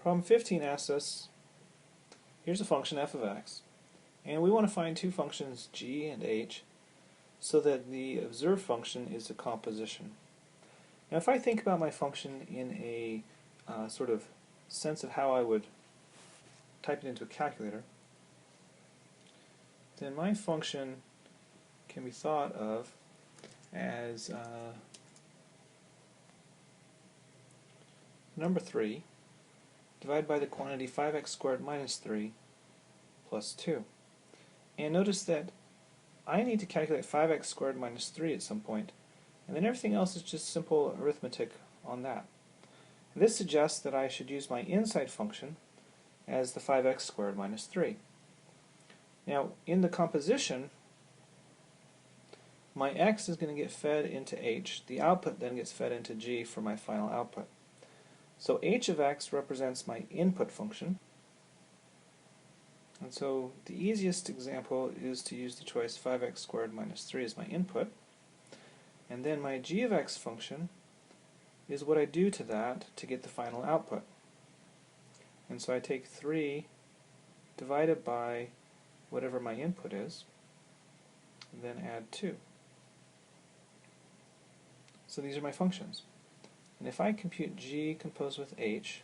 Problem 15 asks us, here's a function f of x, and we want to find two functions g and h so that the observed function is a composition. Now if I think about my function in a sort of sense of how I would type it into a calculator, then my function can be thought of as number 3 divided by the quantity 5x squared minus 3 plus 2. And notice that I need to calculate 5x squared minus 3 at some point, and then everything else is just simple arithmetic on that. And this suggests that I should use my inside function as the 5x squared minus 3. Now, in the composition, my x is going to get fed into h. The output then gets fed into g for my final output. So h of x represents my input function. And so the easiest example is to use the choice 5x squared minus 3 as my input. And then my g of x function is what I do to that to get the final output. And so I take 3 divided by whatever my input is, and then add 2. So these are my functions. And if I compute g composed with h,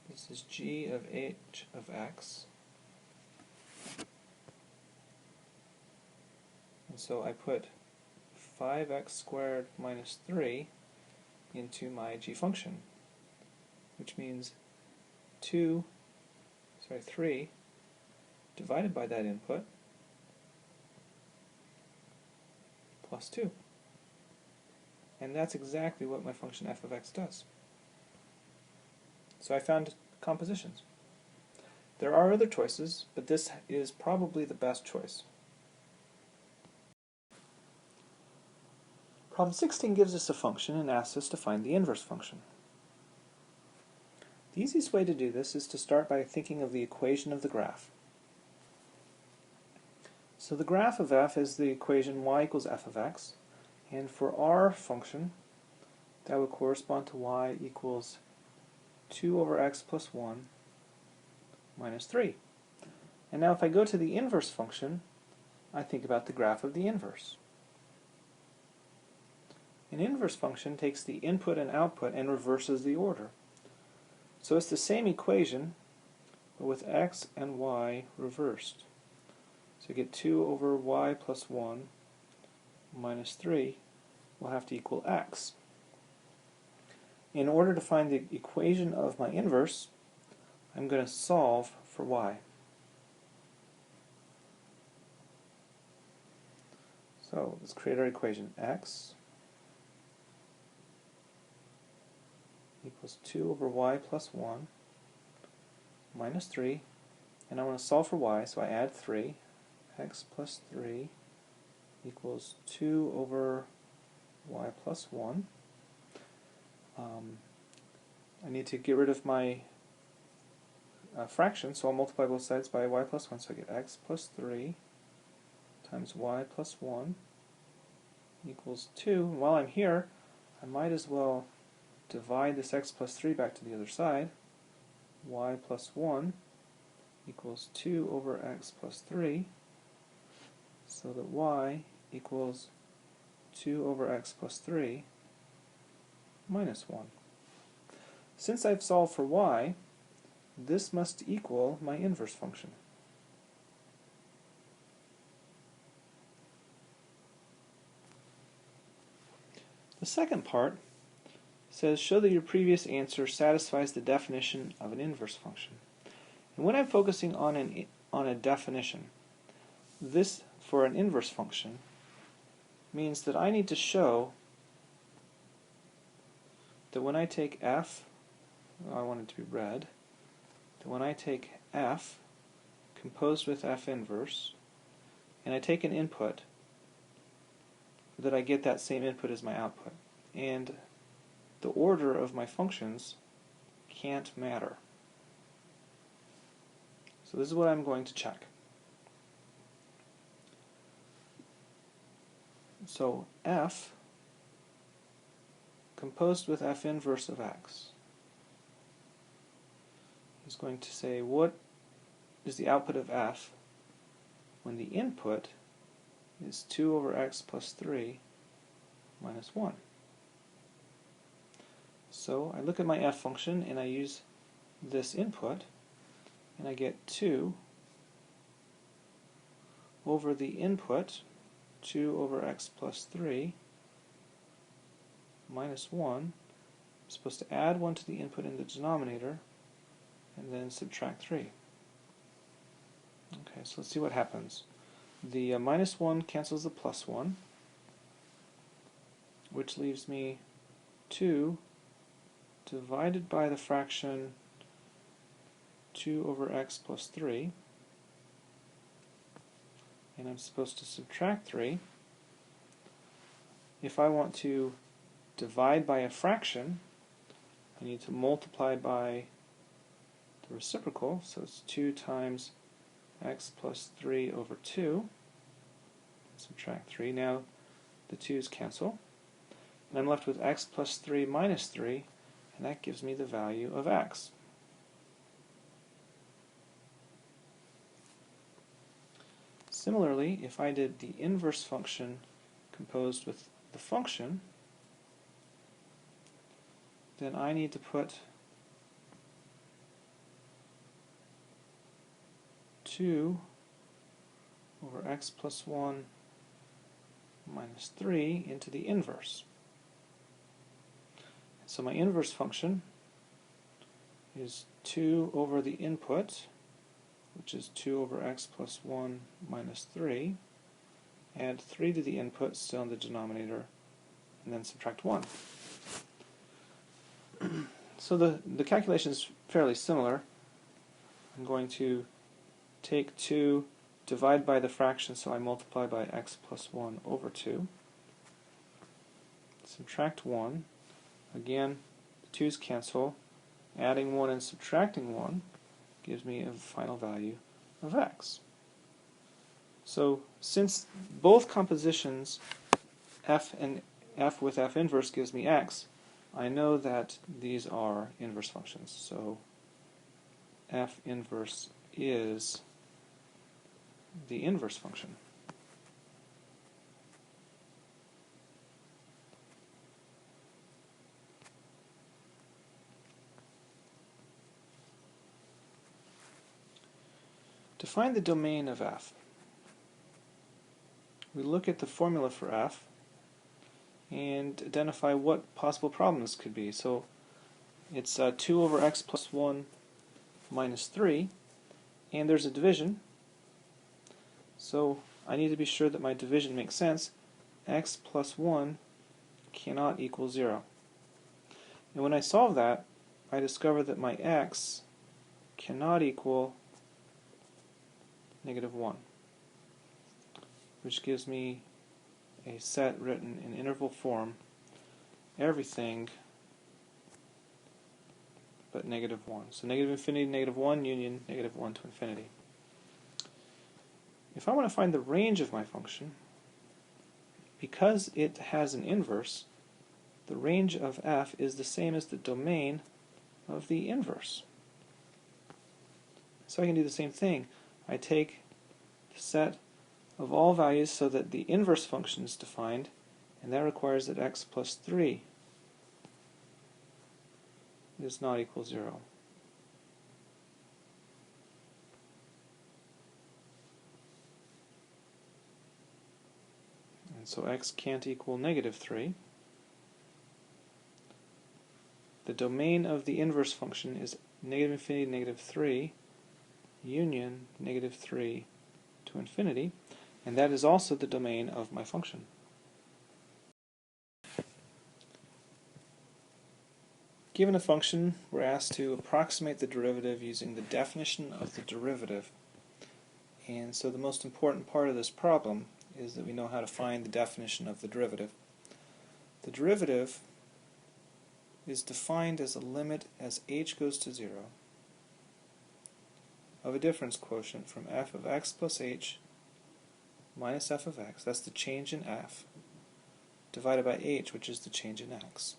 this is g of h of x. And so I put 5x squared minus 3 into my g function, which means 3 divided by that input plus 2. And that's exactly what my function f of x does. So I found compositions. There are other choices, but this is probably the best choice. Problem 16 gives us a function and asks us to find the inverse function. The easiest way to do this is to start by thinking of the equation of the graph. So the graph of f is the equation y equals f of x, and for our function, that would correspond to y equals 2 over x plus 1 minus 3. And now if I go to the inverse function, I think about the graph of the inverse. An inverse function takes the input and output and reverses the order. So it's the same equation, but with x and y reversed. So you get 2 over y plus 1 minus 3 will have to equal x. In order to find the equation of my inverse, I'm going to solve for y. So let's create our equation. X equals 2 over y plus 1 minus 3, and I want to solve for y, so I add 3. X plus 3 equals 2 over y plus 1. I need to get rid of my fraction, so I'll multiply both sides by y plus 1, so I get x plus 3 times y plus 1 equals 2. And while I'm here, I might as well divide this x plus 3 back to the other side. Y plus 1 equals 2 over x plus 3, so that y equals 2 over x plus 3 minus 1. Since I've solved for y, this must equal my inverse function. The second part says, show that your previous answer satisfies the definition of an inverse function. And when I'm focusing on a definition, this for an inverse function means that I need to show that when I take f, I want it to be red, that when I take f composed with f inverse, and I take an input, that I get that same input as my output. And the order of my functions can't matter. So this is what I'm going to check. So f composed with f inverse of x. is going to say what is the output of f when the input is 2 over x plus 3 minus 1. So I look at my f function and I use this input and I get 2 over the input, 2 over x plus 3 minus 1. I'm supposed to add 1 to the input in the denominator and then subtract 3. Okay, so let's see what happens. The minus 1 cancels the plus 1, which leaves me 2 divided by the fraction 2 over x plus 3, and I'm supposed to subtract 3. If I want to divide by a fraction, I need to multiply by the reciprocal, so it's 2 times x plus 3 over 2. Subtract 3. Now the 2's cancel, and I'm left with x plus 3 minus 3, and that gives me the value of x. Similarly, if I did the inverse function composed with the function, then I need to put 2 over x plus 1 minus 3 into the inverse. So my inverse function is 2 over the input, which is 2 over x plus 1 minus 3, add 3 to the input, still in the denominator, and then subtract 1. So the calculation is fairly similar. I'm going to take 2, divide by the fraction, so I multiply by x plus 1 over 2, subtract 1. Again, the 2's cancel. Adding 1 and subtracting 1 gives me a final value of x. So since both compositions, f and f with f inverse gives me x, I know that these are inverse functions. So f inverse is the inverse function. To find the domain of f, we look at the formula for f and identify what possible problems could be. So it's 2 over x plus 1 minus 3, and there's a division. So I need to be sure that my division makes sense. X plus 1 cannot equal 0. And when I solve that, I discover that my x cannot equal negative 1, which gives me a set written in interval form, everything but negative 1. So negative infinity to negative 1 union negative 1 to infinity. If I want to find the range of my function, because it has an inverse, the range of f is the same as the domain of the inverse. So I can do the same thing. I take the set of all values so that the inverse function is defined, and that requires that x plus 3 is not equal 0. And so x can't equal negative 3. The domain of the inverse function is negative infinity to negative 3 union negative 3 to infinity, and that is also the domain of my function. Given a function, we're asked to approximate the derivative using the definition of the derivative. And so the most important part of this problem is that we know how to find the definition of the derivative. The derivative is defined as a limit as h goes to 0 of a difference quotient from f of x plus h minus f of x, that's the change in f, divided by h, which is the change in x.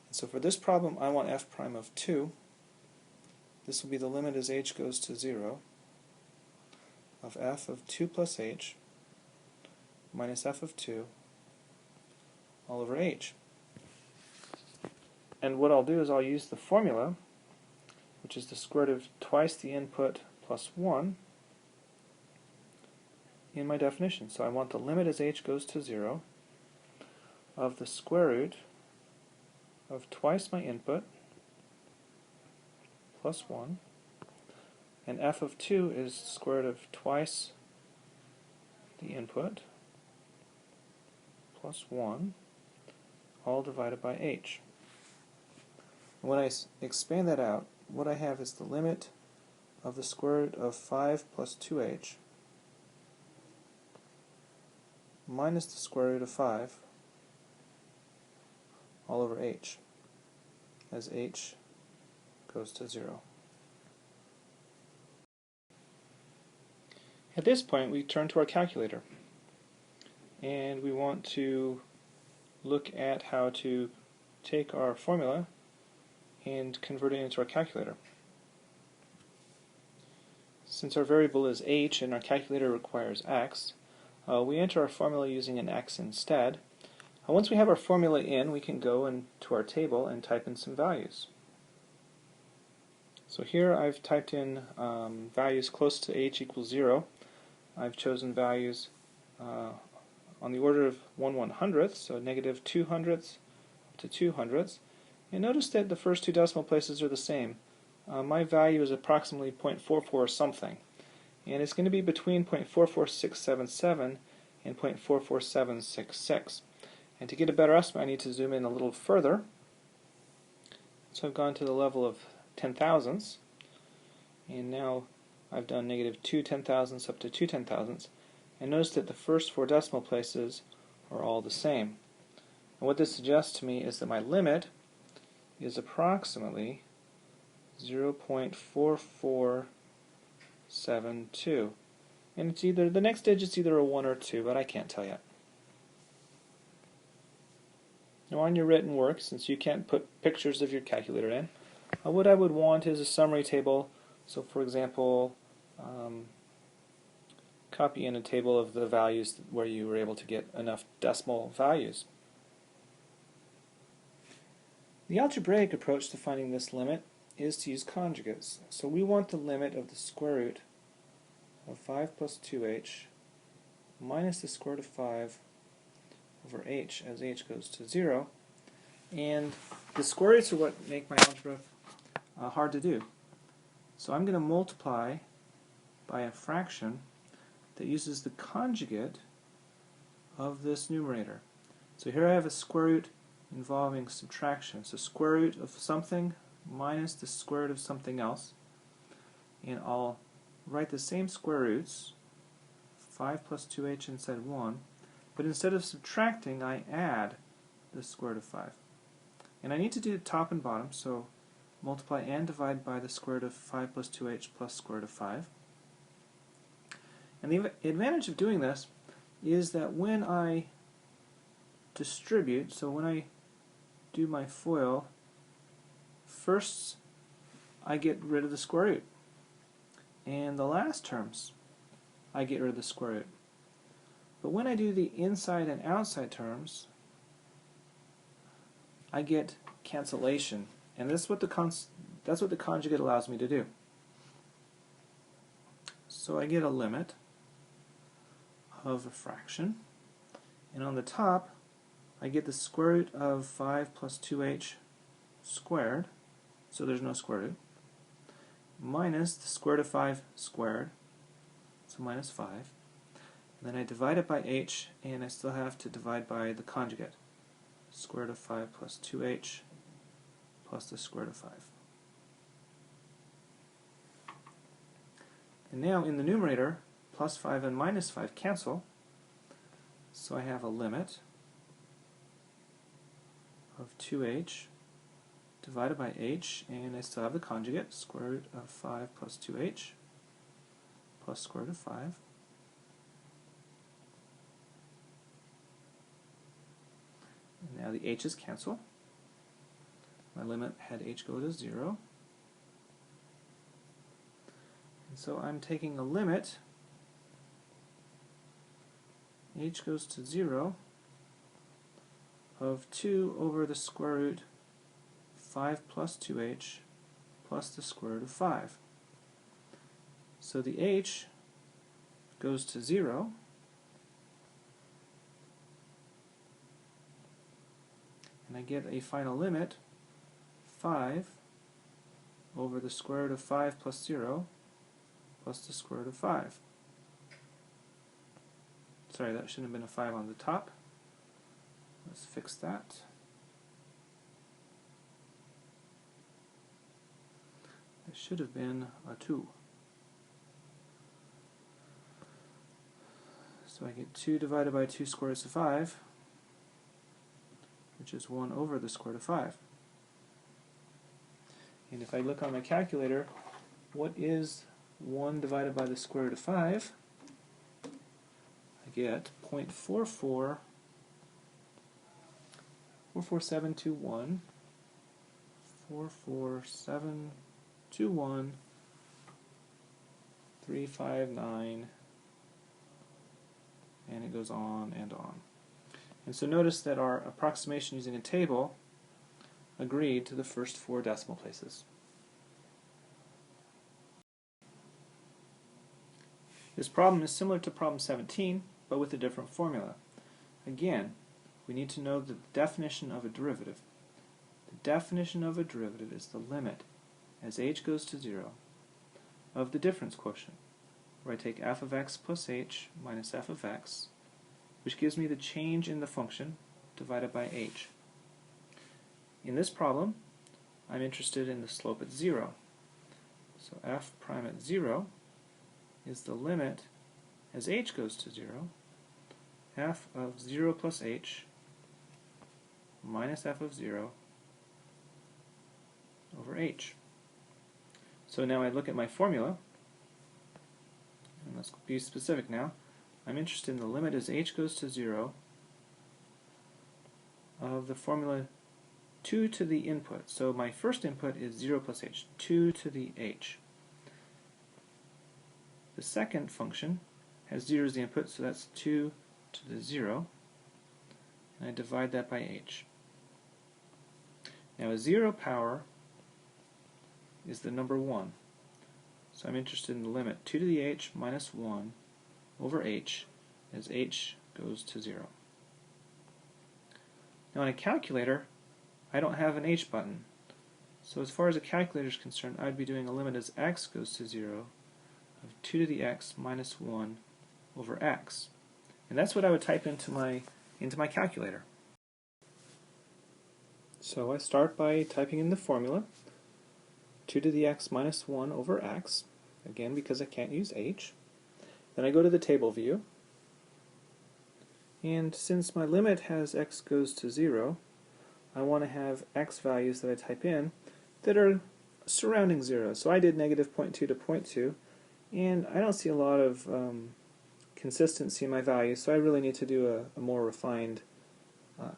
And so for this problem, I want f prime of 2, this will be the limit as h goes to 0 of f of 2 plus h minus f of 2 all over h. And what I'll do is I'll use the formula, which is the square root of twice the input plus 1, in my definition. So I want the limit as h goes to 0 of the square root of twice my input plus 1, and f of 2 is the square root of twice the input plus 1, all divided by h. And when I expand that out, what I have is the limit of the square root of 5 plus 2h minus the square root of 5 all over h, as h goes to 0. At this point, we turn to our calculator, and we want to look at how to take our formula and convert it into our calculator. Since our variable is h and our calculator requires x, we enter our formula using an x instead. Once we have our formula in, we can go into our table and type in some values. So here I've typed in values close to h equals 0. I've chosen values on the order of 1/100th, so negative 200ths to 200ths. And notice that the first two decimal places are the same. My value is approximately 0.44 something, and it's going to be between 0.44677 and 0.44766. And to get a better estimate, I need to zoom in a little further. So I've gone to the level of 10,000ths, and now I've done negative 2 10,000ths up to 2 10,000ths, and notice that the first four decimal places are all the same. And what this suggests to me is that my limit is approximately 0.4472, and it's either the next digit's either a 1 or 2, but I can't tell yet. Now on your written work, since you can't put pictures of your calculator in, what I would want is a summary table. So for example, copy in a table of the values where you were able to get enough decimal values. The algebraic approach to finding this limit is to use conjugates. So we want the limit of the square root of 5 plus 2h minus the square root of 5 over h as h goes to 0. And the square roots are what make my algebra hard to do. So I'm going to multiply by a fraction that uses the conjugate of this numerator. So here I have a square root involving subtraction. So square root of something minus the square root of something else. And I'll write the same square roots, 5 plus 2h inside 1, but instead of subtracting, I add the square root of 5. And I need to do top and bottom, so multiply and divide by the square root of 5 plus 2h plus square root of 5. And the advantage of doing this is that when I distribute, so when I do my FOIL, first I get rid of the square root, and the last terms I get rid of the square root. But when I do the inside and outside terms, I get cancellation, and that's what the conjugate allows me to do. So I get a limit of a fraction, and on the top I get the square root of 5 plus 2h squared, so there's no square root, minus the square root of 5 squared, so minus 5. And then I divide it by h, and I still have to divide by the conjugate, square root of 5 plus 2h plus the square root of 5. And now in the numerator, plus 5 and minus 5 cancel, so I have a limit of 2h divided by h, and I still have the conjugate, square root of 5 plus 2h plus square root of 5. And now the h's cancel. My limit had h go to 0. And so I'm taking a limit, h goes to 0, of 2 over the square root 5 plus 2h plus the square root of 5. So the h goes to 0, and I get a final limit 5 over the square root of 5 plus 0 plus the square root of 5. Sorry, that shouldn't have been a 5 on the top. Let's fix that. It should have been a 2. So I get 2 divided by 2 square roots of 5, which is 1 over the square root of 5. And if I look on my calculator, what is 1 divided by the square root of 5? I get 0.444721 359, and it goes on and on. And so notice that our approximation using a table agreed to the first 4 decimal places. This problem is similar to problem 17, but with a different formula. Again, we need to know the definition of a derivative. The definition of a derivative is the limit, as h goes to 0, of the difference quotient, where I take f of x plus h minus f of x, which gives me the change in the function divided by h. In this problem, I'm interested in the slope at 0. So f prime at 0 is the limit as h goes to 0, f of 0 plus h minus f of 0 over h. So now I look at my formula, and let's be specific now. I'm interested in the limit as h goes to 0 of the formula 2 to the input. So my first input is 0 plus h, 2 to the h. The second function has 0 as the input, so that's 2 to the 0, and I divide that by h. Now a 0 power is the number 1, so I'm interested in the limit 2 to the h minus 1 over h as h goes to 0. Now on a calculator, I don't have an h button, so as far as a calculator is concerned, I'd be doing a limit as x goes to 0 of 2 to the x minus 1 over x. And that's what I would type into my calculator. So I start by typing in the formula, 2 to the x minus 1 over x, again because I can't use h. Then I go to the table view, and since my limit has x goes to 0, I want to have x values that I type in that are surrounding 0. So I did negative 0.2 to 0.2, and I don't see a lot of consistency in my values, so I really need to do a more refined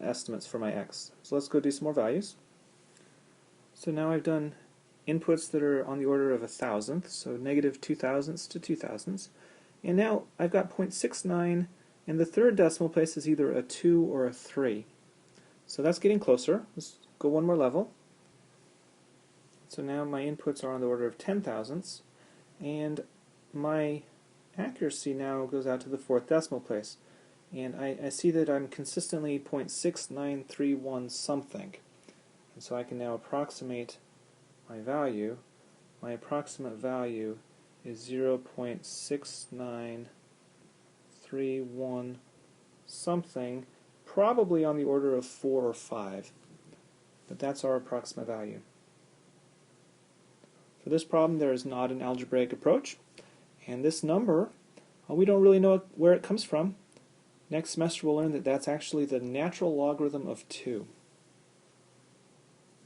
estimates for my x. So let's go do some more values. So now I've done inputs that are on the order of 1,000th, so negative 2,000ths to 2,000ths. And now I've got 0.69, and the third decimal place is either a 2 or a 3. So that's getting closer. Let's go one more level. So now my inputs are on the order of 10,000ths, and my accuracy now goes out to the 4th decimal place. And I see that I'm consistently 0.6931 something. And so I can now approximate my value. My approximate value is 0.6931 something, probably on the order of 4 or 5. But that's our approximate value. For this problem, there is not an algebraic approach. And this number, we don't really know where it comes from. Next semester we'll learn that that's actually the natural logarithm of 2.